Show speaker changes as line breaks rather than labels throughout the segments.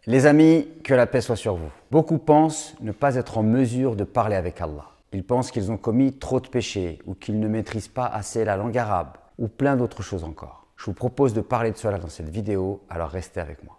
Les amis, que la paix soit sur vous. Beaucoup pensent ne pas être en mesure de parler avec Allah. Ils pensent qu'ils ont commis trop de péchés ou qu'ils ne maîtrisent pas assez la langue arabe ou plein d'autres choses encore. Je vous propose de parler de cela dans cette vidéo, alors restez avec moi.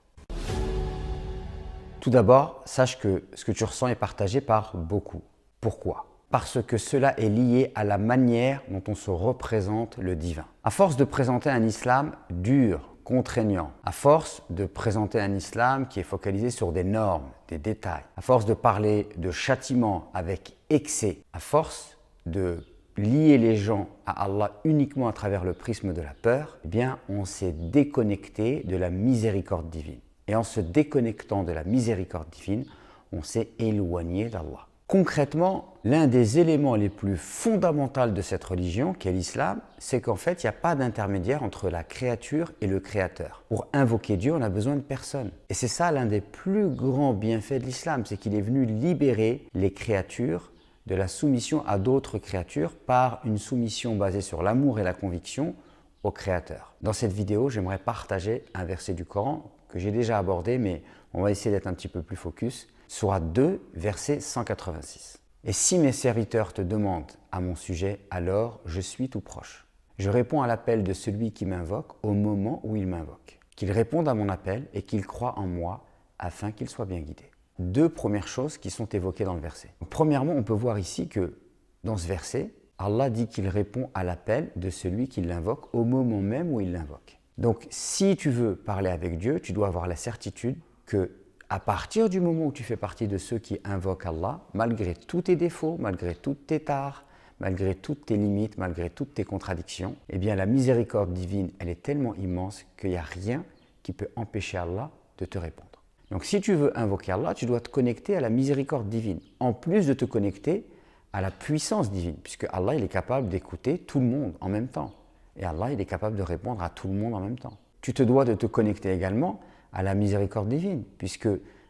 Tout d'abord, sache que ce que tu ressens est partagé par beaucoup. Pourquoi ? Parce que cela est lié à la manière dont on se représente le divin. À force de présenter un islam dur, contraignant, à force de présenter un islam qui est focalisé sur des normes, des détails, à force de parler de châtiment avec excès, à force de lier les gens à Allah uniquement à travers le prisme de la peur, eh bien on s'est déconnecté de la miséricorde divine. Et en se déconnectant de la miséricorde divine, on s'est éloigné d'Allah. Concrètement, l'un des éléments les plus fondamentaux de cette religion, qui est l'islam, c'est qu'en fait, il n'y a pas d'intermédiaire entre la créature et le créateur. Pour invoquer Dieu, on n'a besoin de personne. Et c'est ça l'un des plus grands bienfaits de l'islam, c'est qu'il est venu libérer les créatures de la soumission à d'autres créatures par une soumission basée sur l'amour et la conviction au créateur. Dans cette vidéo, j'aimerais partager un verset du Coran que j'ai déjà abordé, mais on va essayer d'être un petit peu plus focus. Sourate 2, verset 186. « Et si mes serviteurs te demandent à mon sujet, alors je suis tout proche. Je réponds à l'appel de celui qui m'invoque au moment où il m'invoque. Qu'il réponde à mon appel et qu'il croie en moi afin qu'il soit bien guidé. » Deux premières choses qui sont évoquées dans le verset. Donc, premièrement, on peut voir ici que dans ce verset, Allah dit qu'il répond à l'appel de celui qui l'invoque au moment même où il l'invoque. Donc, si tu veux parler avec Dieu, tu dois avoir la certitude que à partir du moment où tu fais partie de ceux qui invoquent Allah, malgré tous tes défauts, malgré toutes tes tares, malgré toutes tes limites, malgré toutes tes contradictions, eh bien la miséricorde divine, elle est tellement immense qu'il n'y a rien qui peut empêcher Allah de te répondre. Donc si tu veux invoquer Allah, tu dois te connecter à la miséricorde divine, en plus de te connecter à la puissance divine, puisque Allah il est capable d'écouter tout le monde en même temps. Et Allah il est capable de répondre à tout le monde en même temps. Tu te dois de te connecter également à la miséricorde divine, puisque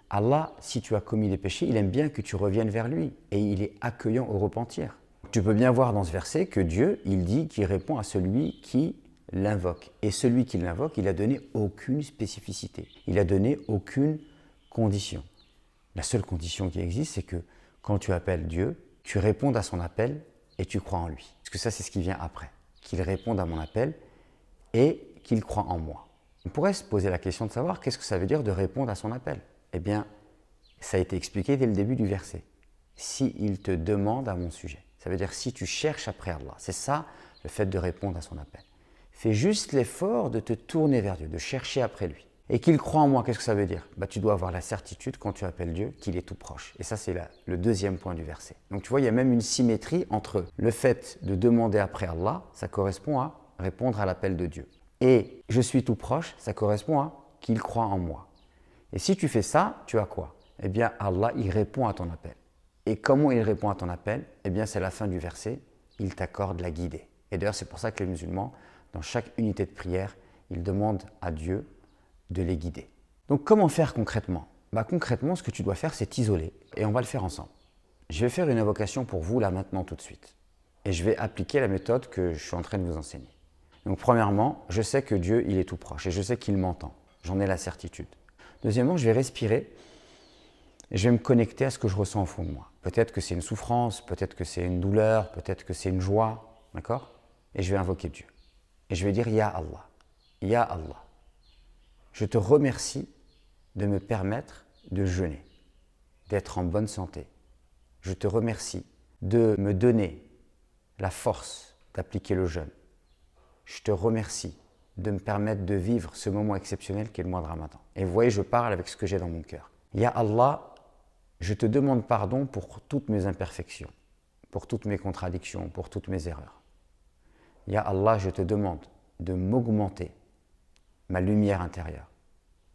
Allah, si tu as commis des péchés, il aime bien que tu reviennes vers lui et il est accueillant au repentir. Tu peux bien voir dans ce verset que Dieu, il dit qu'il répond à celui qui l'invoque. Et celui qui l'invoque, il n'a donné aucune spécificité, il n'a donné aucune condition. La seule condition qui existe, c'est que quand tu appelles Dieu, tu répondes à son appel et tu crois en lui. Parce que ça, c'est ce qui vient après. Qu'il réponde à mon appel et qu'il croit en moi. On pourrait se poser la question de savoir qu'est-ce que ça veut dire de répondre à son appel. Eh bien, ça a été expliqué dès le début du verset. Si il te demande à mon sujet, ça veut dire si tu cherches après Allah. C'est ça le fait de répondre à son appel. Fais juste l'effort de te tourner vers Dieu, de chercher après lui. Et qu'il croit en moi, qu'est-ce que ça veut dire ? Tu dois avoir la certitude quand tu appelles Dieu qu'il est tout proche. Et ça, c'est le deuxième point du verset. Donc tu vois, il y a même une symétrie entre le fait de demander après Allah, ça correspond à répondre à l'appel de Dieu. Et je suis tout proche, ça correspond à qu'il croit en moi. Et si tu fais ça, tu as quoi ? Eh bien, Allah, il répond à ton appel. Et comment il répond à ton appel ? Eh bien, c'est la fin du verset, il t'accorde la guidée. Et d'ailleurs, c'est pour ça que les musulmans, dans chaque unité de prière, ils demandent à Dieu de les guider. Donc, comment faire concrètement ? Concrètement, ce que tu dois faire, c'est t'isoler. Et on va le faire ensemble. Je vais faire une invocation pour vous, là, maintenant, tout de suite. Et je vais appliquer la méthode que je suis en train de vous enseigner. Donc premièrement, je sais que Dieu, il est tout proche et je sais qu'il m'entend. J'en ai la certitude. Deuxièmement, je vais respirer et je vais me connecter à ce que je ressens au fond de moi. Peut-être que c'est une souffrance, peut-être que c'est une douleur, peut-être que c'est une joie, d'accord ? Et je vais invoquer Dieu. Et je vais dire « Ya Allah, Ya Allah, je te remercie de me permettre de jeûner, d'être en bonne santé. Je te remercie de me donner la force d'appliquer le jeûne. Je te remercie de me permettre de vivre ce moment exceptionnel qu'est le mois de Ramadan. » Et vous voyez, je parle avec ce que j'ai dans mon cœur. Ya Allah, je te demande pardon pour toutes mes imperfections, pour toutes mes contradictions, pour toutes mes erreurs. Ya Allah, je te demande de m'augmenter ma lumière intérieure.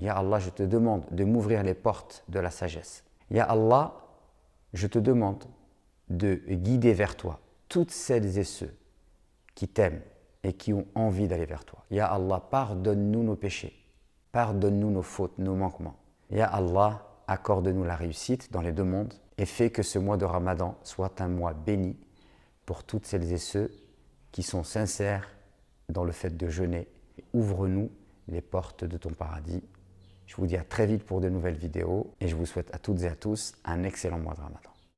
Ya Allah, je te demande de m'ouvrir les portes de la sagesse. Ya Allah, je te demande de guider vers toi toutes celles et ceux qui t'aiment et qui ont envie d'aller vers toi. Ya Allah, pardonne-nous nos péchés, pardonne-nous nos fautes, nos manquements. Ya Allah, accorde-nous la réussite dans les deux mondes et fais que ce mois de Ramadan soit un mois béni pour toutes celles et ceux qui sont sincères dans le fait de jeûner. Ouvre-nous les portes de ton paradis. Je vous dis à très vite pour de nouvelles vidéos et je vous souhaite à toutes et à tous un excellent mois de Ramadan.